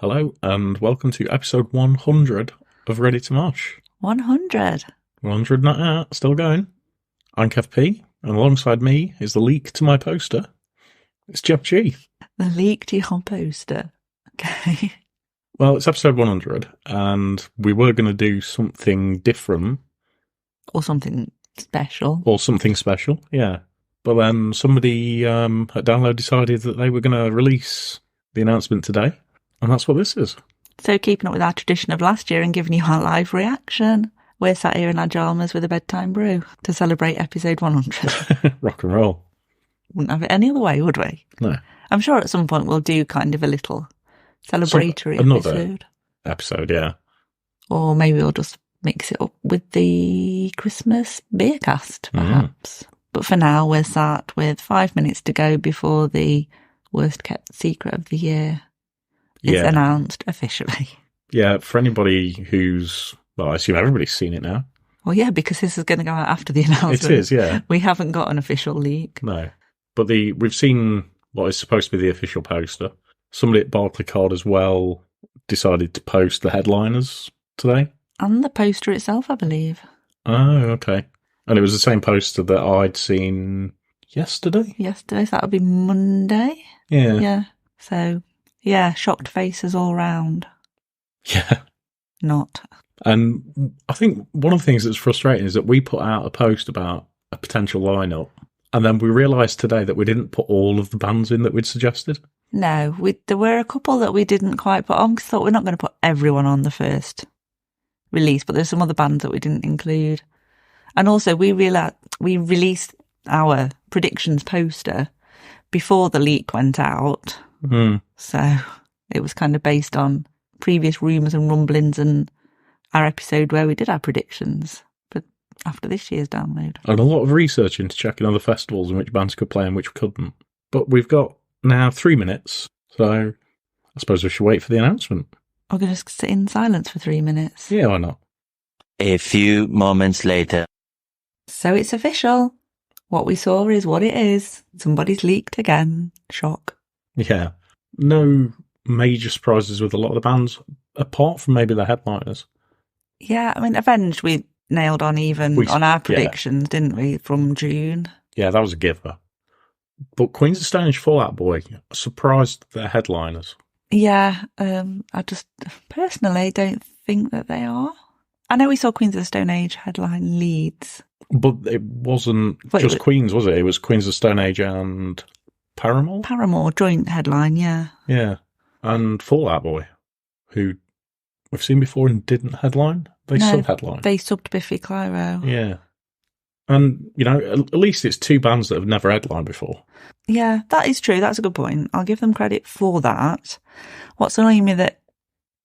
Hello, and welcome to episode 100 of Ready to Mosh. 100. 100 not out, still going. I'm Kev P, and alongside me is the leak to my poster. It's Jeb G. The leak to your poster. Okay. Well, it's episode 100, and we were going to do something different. Or something special. Or something special, yeah. But then somebody at Download decided that they were going to release the announcement today, and that's what this is. So keeping up with our tradition of last year and giving you our live reaction, we're sat here in our pyjamas with a bedtime brew to celebrate episode 100. Rock and roll. Wouldn't have it any other way, would we? No. I'm sure at some point we'll do kind of a little celebratory episode, yeah. Or maybe we'll just mix it up with the Christmas beer cast, perhaps. But for now, we're sat with 5 minutes to go before the worst kept secret of the year is announced officially. Yeah, for anybody who's, well, I assume everybody's seen it now. Well, yeah, because this is going to go out after the announcement. It is, yeah. We haven't got an official leak. No. But we've seen what is supposed to be the official poster. Somebody at Barclaycard as well decided to post the headliners today. And the poster itself, I believe. Oh, okay. And it was the same poster that I'd seen yesterday? Yesterday, so that would be Monday. Yeah. Yeah. So, yeah, shocked faces all round. Yeah. Not. And I think one of the things that's frustrating is that we put out a post about a potential lineup, and then we realised today that we didn't put all of the bands in that we'd suggested. No, there were a couple that we didn't quite put on because thought we're not going to put everyone on the first release, but there's some other bands that we didn't include. And also we released our predictions poster before the leak went out. So it was kind of based on previous rumours and rumblings and our episode where we did our predictions, but after this year's download. And a lot of research into checking other festivals and which bands could play and which couldn't. But we've got now 3 minutes, so I suppose we should wait for the announcement. We're going to sit in silence for 3 minutes. Yeah, why not? A few moments later. So it's official. What we saw is what it is. Somebody's leaked again. Shock. Yeah. No major surprises with a lot of the bands, apart from maybe the headliners. Yeah, I mean, Avenged we nailed on on our predictions, didn't we, from June? Yeah, that was a giver. But Queens of Stone Age Fall Out Boy surprised their headliners. Yeah, I just personally don't think that they are. I know we saw Queens of the Stone Age headline Leeds. But it wasn't just Queens, was it? It was Queens of Stone Age and Paramore? Paramore, joint headline, yeah. Yeah. And Fall Out Boy, who we've seen before and didn't headline. They sub-headline. They subbed Biffy Clyro. Yeah. And, you know, at least it's two bands that have never headlined before. Yeah, that is true. That's a good point. I'll give them credit for that. What's annoying me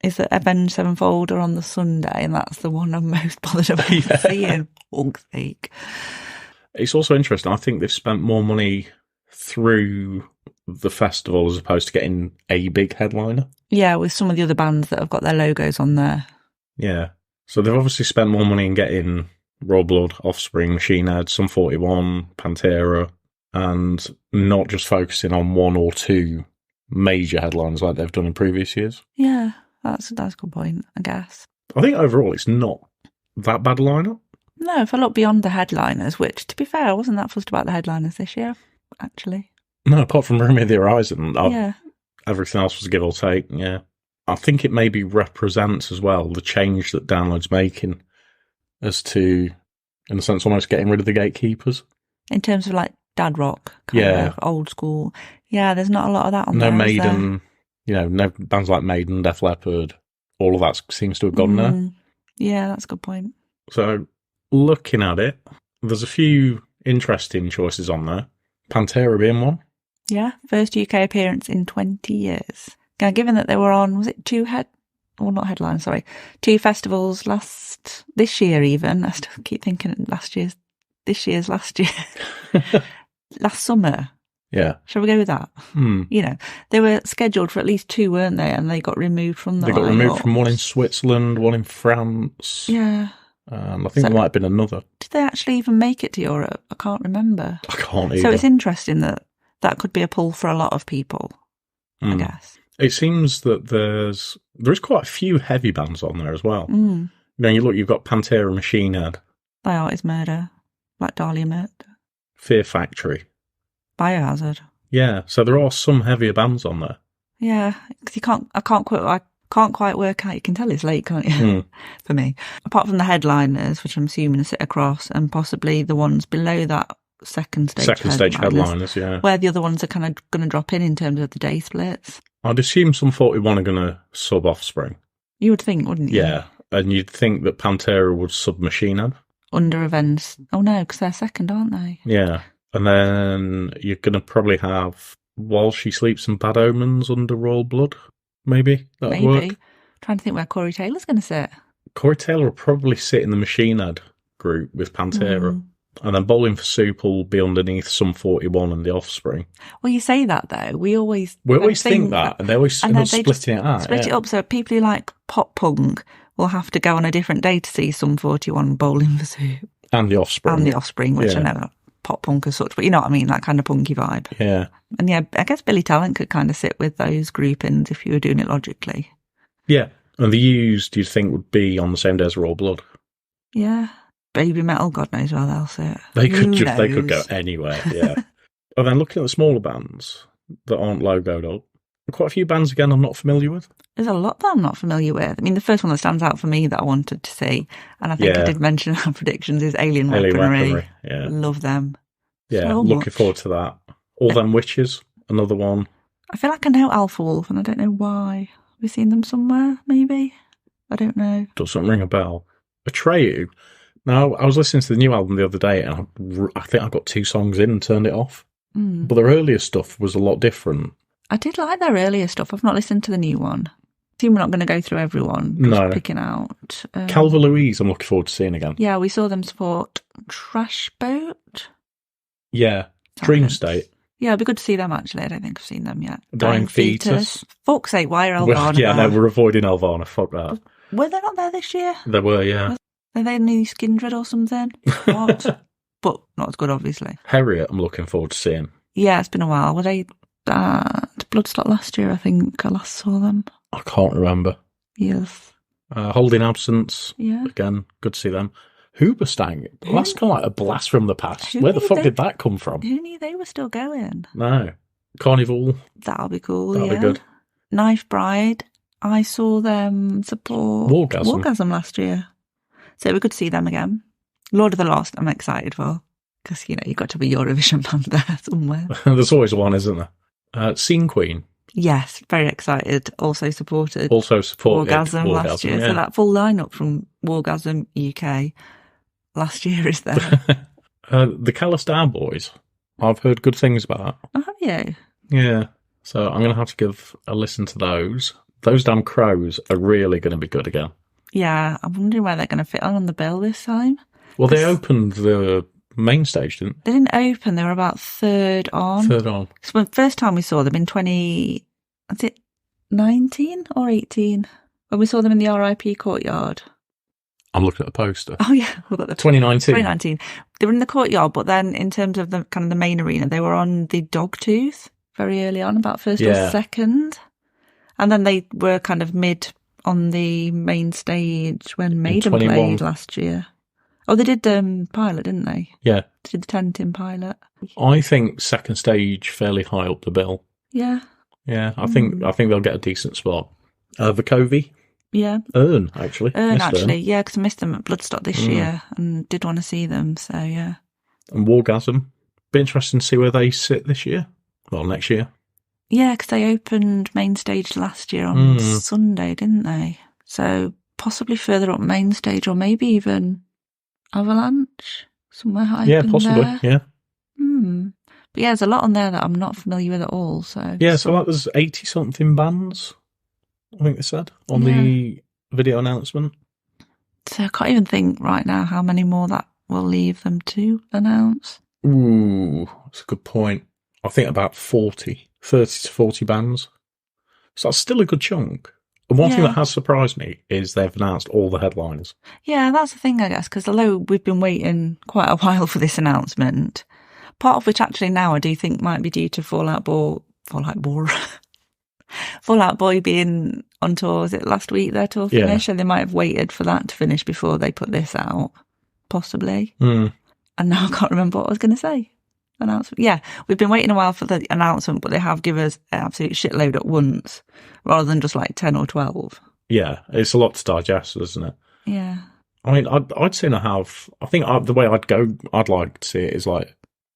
is that Avenged Sevenfold are on the Sunday, and that's the one I'm most bothered about seeing. Fuck's sake. It's also interesting. I think they've spent more money through the festival as opposed to getting a big headliner. Yeah, with some of the other bands that have got their logos on there. Yeah. So they've obviously spent more money in getting Raw Blood, Offspring, Machine Head, Sum 41, Pantera, and not just focusing on one or two major headlines like they've done in previous years. Yeah, that's a good point, I guess. I think overall it's not that bad a lineup. No, if I look beyond the headliners, which, to be fair, I wasn't that fussed about the headliners this year, actually. No, apart from Bring Me the Horizon. Yeah. Everything else was a give or take, yeah. I think it maybe represents as well the change that Download's making as to, in a sense, almost getting rid of the gatekeepers. In terms of like dad rock, kind of old school. Yeah, there's not a lot of that on there. No Maiden, no bands like Maiden, Def Leppard, all of that seems to have gone there. Yeah, that's a good point. So, looking at it, there's a few interesting choices on there. Pantera being one. Yeah, first UK appearance in 20 years. Now, given that they were on, was it two festivals this year even. I still keep thinking this year's last year. Last summer. Yeah. Shall we go with that? You know, they were scheduled for at least two, weren't they? And they got removed from the They got removed from one in Switzerland, one in France. Yeah. I think there might have been another. Did they actually even make it to Europe? I can't remember. I can't either. So it's interesting that could be a pull for a lot of people, I guess. It seems that there's quite a few heavy bands on there as well. Mm. You've got Pantera, Machine Head, Thy Art Is Murder, Black Dahlia Murder, Fear Factory. Biohazard. Yeah, so there are some heavier bands on there. Yeah, because I can't quite work out. You can tell it's late, can't you? Mm. For me, apart from the headliners, which I'm assuming are sit across, and possibly the ones below that second stage headliners, yeah. Where the other ones are kind of going to drop in terms of the day splits. I'd assume some 41 are going to sub Offspring. You would think, wouldn't you? Yeah, and you'd think that Pantera would sub Machine Head. Under Events. Oh no, because they're second, aren't they? Yeah, and then you're going to probably have While She Sleeps and Bad Omens under Royal Blood. Maybe that'll work. Trying to think where Corey Taylor's going to sit. Corey Taylor will probably sit in the Machine Head group with Pantera. And then Bowling for Soup will be underneath Sum 41 and The Offspring. Well, you say that, though. We always think that, and they always end up splitting it out. Split it up, so people who like pop punk will have to go on a different day to see Sum 41, Bowling for Soup. And The Offspring. Which I know not pop punk as such, but you know what I mean, that kind of punky vibe. Yeah. And yeah, I guess Billy Talent could kind of sit with those groupings if you were doing it logically. Yeah. And The Used, you'd think, would be on the same day as Raw Blood. Yeah. Baby Metal, God knows where they'll sit. They could go anywhere, yeah. And then looking at the smaller bands that aren't logoed up, quite a few bands again I'm not familiar with. There's a lot that I'm not familiar with. I mean, the first one that stands out for me that I wanted to see, and I think I did mention our predictions, is Alien Weaponry. Yeah. Love them. Yeah, so looking much. forward to that. All Them Witches, another one. I feel like I know Alpha Wolf, and I don't know why. Have we seen them somewhere, maybe? I don't know. Doesn't ring a bell. Atreyu. Now, I was listening to the new album the other day, and I think I got 2 songs in and turned it off. But their earlier stuff was a lot different. I did like their earlier stuff. I've not listened to the new one. I think we're not going to go through everyone. Just picking out. Calva Louise, I'm looking forward to seeing again. Yeah, we saw them support Trash Boat. Yeah, Dream State. Yeah, it'd be good to see them, actually. I don't think I've seen them yet. Dying Fetus. Fuck's sake, why are Elvana Yeah, there? no, we're avoiding Elvana. Fuck that. Were they not there this year? They were, yeah. Are they new Skindred or something? What? But not as good, obviously. Harriet, I'm looking forward to seeing. Yeah, it's been a while. Were they at Bloodstock last year? I think I last saw them. I can't remember. Yes. Holding Absence. Yeah. Again, good to see them. Hoobastank. Well, that's kind of like a blast from the past. Where the fuck did that come from? Who knew they were still going? No. Carnival. That'll be cool, That'll be good. Knife Bride. I saw them support Wargasm last year. So we could see them again. Lord of the Lost, I'm excited for. Because, you've got to be Eurovision band there somewhere. There's always one, isn't there? Scene Queen. Yes, very excited. Also supported Wargasm last year. Yeah. So that full lineup from Wargasm UK last year is there. The Callous Down Boys. I've heard good things about. Oh, have you? Yeah. So I'm going to have to give a listen to those. Those Damn Crows are really going to be good again. Yeah, I'm wondering where they're going to fit on the bill this time. Well, they opened the main stage, didn't they? They didn't open. They were about third on. So the first time we saw them in 2019 or 18? When we saw them in the RIP Courtyard. I'm looking at the poster. Oh, yeah. 2019. 2019. They were in the Courtyard, but then in terms of the kind of the main arena, they were on the Dogtooth very early on, about first or second. And then they were kind of mid on the main stage when Maiden played last year. Oh, they did Pilot, didn't they? Yeah. They did the Tentin Pilot. I think second stage fairly high up the bill. Yeah. Yeah, I think they'll get a decent spot. Vicovey. Yeah. Ern, actually. Yeah, because I missed them at Bloodstock this year and did want to see them, so yeah. And Wargasm. Be interesting to see where they sit this year. Well, next year. Yeah, because they opened main stage last year on Sunday, didn't they? So possibly further up main stage, or maybe even Avalanche, somewhere high. Yeah, possibly. There. Yeah. But yeah, there's a lot on there that I'm not familiar with at all. So yeah, so that was 80-something bands, I think they said, on the video announcement. So I can't even think right now how many more that will leave them to announce. Ooh, that's a good point. I think about 30 to 40 bands. So that's still a good chunk. And one thing that has surprised me is they've announced all the headliners. Yeah, that's the thing, I guess, because although we've been waiting quite a while for this announcement, part of which actually now I do think might be due to Fallout Boar. Fall Out Boy being on tour, was it last week their tour Yeah. finish? And they might have waited for that to finish before they put this out, possibly. Mm. And now I can't remember what I was going to say. Announcement. Yeah, we've been waiting a while for the announcement, but they have given us an absolute shitload at once, rather than just like 10 or 12. Yeah, it's a lot to digest, isn't it? Yeah. I mean, I'd sooner have. I think the way I'd like to see it is like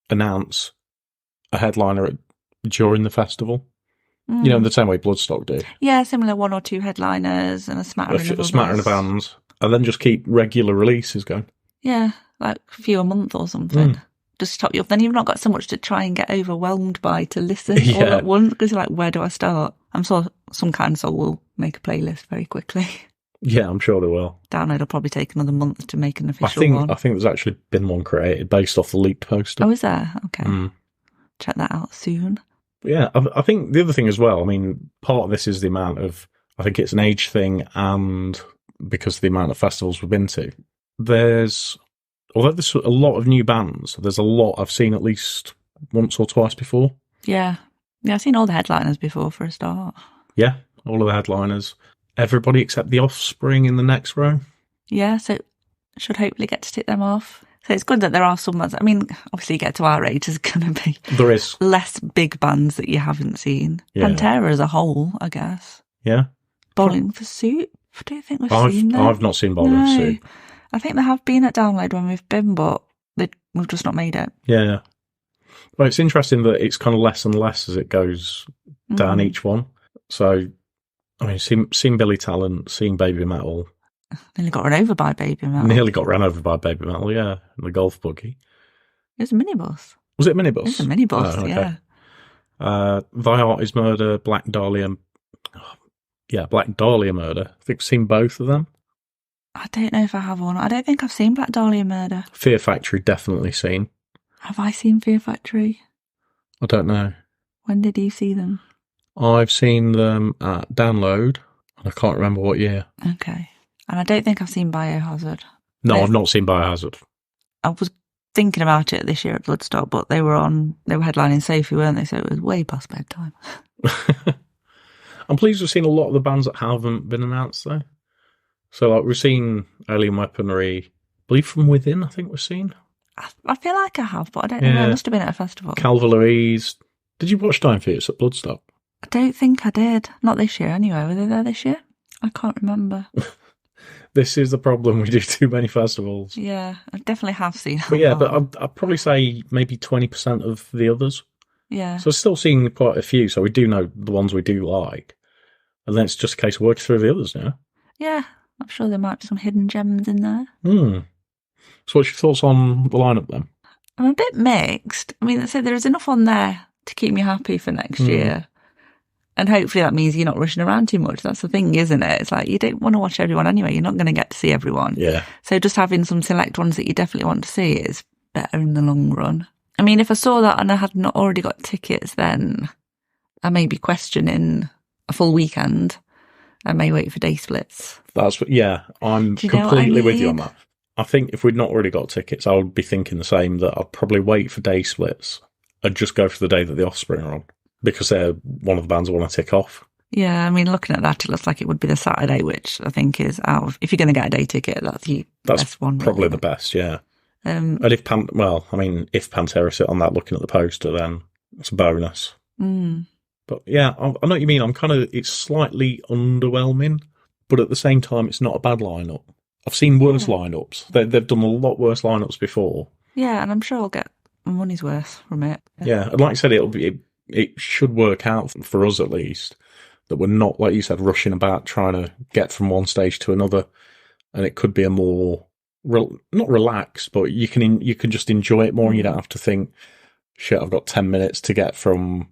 announce a headliner during the festival. You know, in the same way Bloodstock do. Yeah, similar 1 or 2 headliners and a smattering of A smattering of bands, and then just keep regular releases going. Yeah, like a few a month or something. Just top you up. Then you've not got so much to try and get overwhelmed by to listen all Yeah. at once, because you're like, where do I start? I'm sure some kind soul will make a playlist very quickly. Yeah, I'm sure they will. Download will probably take another month to make an I official think one. there's actually been one created based off the leaked poster. Oh, is there? Okay. Mm. Check that out soon. Yeah, I think the other thing as well, I mean, part of this is the amount of, I think it's an age thing, and because of the amount of festivals we've been to, although there's a lot of new bands, there's a lot I've seen at least once or twice before. Yeah. Yeah, I've seen all the headliners before for a start. Yeah, all of the headliners. Everybody except The Offspring in the next row. Yeah, so should hopefully get to tick them off. So it's good that there are some ones. I mean, obviously you get to our age, there's going to be There is. less big bands that you haven't seen. Yeah. Pantera as a whole, I guess. Yeah. Bowling for Soup? I don't think we've seen them. I've not seen Bowling for Soup. I think they have been at Download when we've been, but we've just not made it. Yeah. Well, it's interesting that it's kind of less and less as it goes down each one. So, I mean, seen Billy Talent, seen Baby Metal. Nearly got run over by Baby Metal. Nearly got ran over by Baby Metal, yeah. In the golf buggy. It was a minibus. Was it a minibus? It was a minibus, Oh, okay. yeah. Thy Art is Murder, Black Dahlia. Black Dahlia Murder. I think I've seen both of them. I don't know if I have or not. I don't think I've seen Black Dahlia Murder. Fear Factory, definitely seen. Have I seen Fear Factory? I don't know. When did you see them? I've seen them at Download, and I can't remember what year. Okay. And I don't think I've seen Biohazard. No, I've not seen Biohazard. I was thinking about it this year at Bloodstock, but they were headlining Sophie, weren't they? So it was way past bedtime. I'm pleased we've seen a lot of the bands that haven't been announced, though. So, like, we've seen Alien Weaponry, I believe From Within, I think we've seen. I feel like I have, but I don't know. I must have been at a festival. Calva Louise. Did you watch Time Fetus at Bloodstock? I don't think I did. Not this year, anyway. Were they there this year? I can't remember. This is the problem. We do too many festivals. Yeah, I definitely have seen. But yeah, but I'd probably say maybe 20% of the others. Yeah. So I've still seen quite a few. So we do know the ones we do like. And then it's just a case of working through the others now. Yeah, I'm sure there might be some hidden gems in there. So what's your thoughts on the lineup then? I'm a bit mixed. I mean, I said there's enough on there to keep me happy for next year. And hopefully that means you're not rushing around too much. That's the thing, isn't it? It's like you don't want to watch everyone anyway. You're not going to get to see everyone. Yeah. So just having some select ones that you definitely want to see is better in the long run. I mean, if I saw that and I had not already got tickets, then I may be questioning a full weekend. I may wait for day splits. I'm completely with you on that. I think if we'd not already got tickets, I would be thinking the same, that I'd probably wait for day splits and just go for the day that the Offspring are on, because they're one of the bands I want to tick off. Yeah, I mean, looking at that, it looks like it would be the Saturday, which I think is out of, if you're going to get a day ticket, that's the best one. Probably really. the best, yeah. And if Pantera sit on that looking at the poster, then it's a bonus. But yeah, I know what you mean. It's slightly underwhelming, but at the same time, it's not a bad lineup. I've seen worse lineups. They've done a lot worse lineups before. Yeah, and I'm sure I'll get my money's worth from it. Yeah, and like I said, it should work out for us at least, that we're not, like you said, rushing about trying to get from one stage to another, and it could be a more not relaxed, but you can just enjoy it more, and you don't have to think, shit, I've got 10 minutes to get from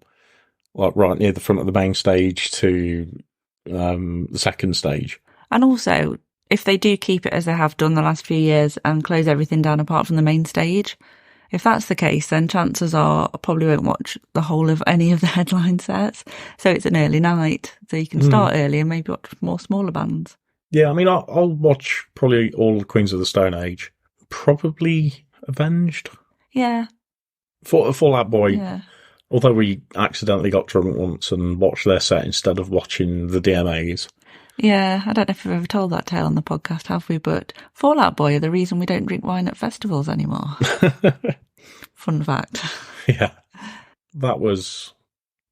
like right near the front of the main stage to the second stage. And also, if they do keep it as they have done the last few years and close everything down apart from the main stage, if that's the case, then chances are I probably won't watch the whole of any of the headline sets. So it's an early night, so you can start early and maybe watch more smaller bands. Yeah, I mean, I'll watch probably all the Queens of the Stone Age. Probably Avenged. Yeah. Fall Out Boy. Yeah. Although we accidentally got drunk once and watched their set instead of watching the DMAs. Yeah, I don't know if we've ever told that tale on the podcast, have we? But Fall Out Boy are the reason we don't drink wine at festivals anymore. Fun fact. Yeah. That was...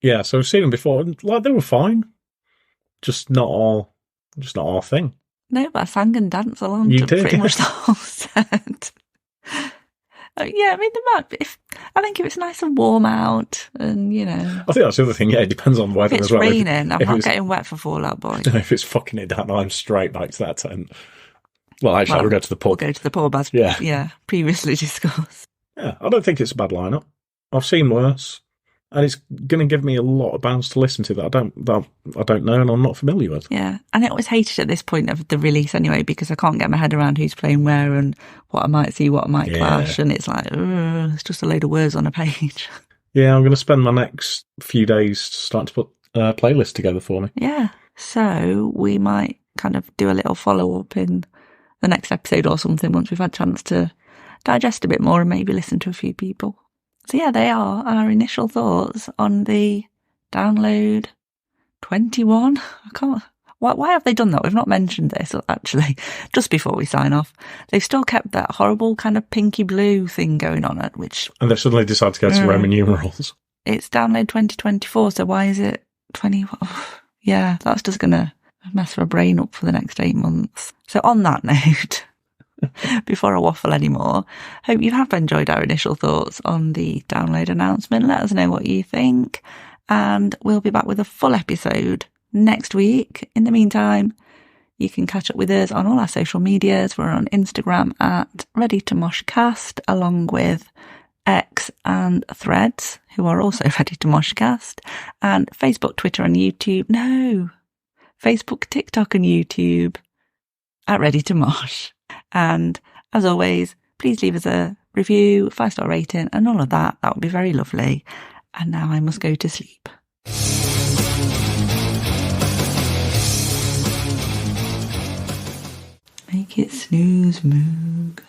Yeah, so we've seen them before, and like they were fine. Just not our thing. No, but I sang and danced along You to did, pretty yeah. much the whole set. Yeah, I mean, there might be, I think if it's nice and warm out, and I think that's the other thing. Yeah, it depends on the weather if it's as well. raining, I'm if not it's- getting wet for Fall Out Boy. If it's fucking it down, I'm straight back to that tent. Well, actually, I'll go to the We'll pub. go to the pub as previously discussed. Yeah, I don't think it's a bad lineup. I've seen worse, and it's going to give me a lot of bands to listen to that I don't know and I'm not familiar with. Yeah, and I always hate it at this point of the release anyway, because I can't get my head around who's playing where and what I might see, what I might clash, and it's like, it's just a load of words on a page. Yeah, I'm going to spend my next few days starting to put a playlist together for me. Yeah, so we might kind of do a little follow-up in the next episode or something once we've had a chance to digest a bit more and maybe listen to a few people. So yeah, they are our initial thoughts on the Download 21. I can't... Why have they done that? We've not mentioned this, actually, just before we sign off. They've still kept that horrible kind of pinky blue thing going on it, which... And they've suddenly decided to go to Roman numerals. It's Download 2024, so why is it 20... Yeah, that's just going to mess my brain up for the next 8 months. So on that note, before I waffle anymore, hope you have enjoyed our initial thoughts on the Download announcement. Let us know what you think, and we'll be back with a full episode next week. In the meantime, you can catch up with us on all our social medias. We're on Instagram at ReadyToMoshcast, along with X and Threads, who are also Ready to Moshcast, and Facebook, Twitter and YouTube. No, Facebook, TikTok and YouTube at Ready to Mosh. And as always, please leave us a review, 5-star rating and all of that. That would be very lovely. And now I must go to sleep. Make it snooze, moog.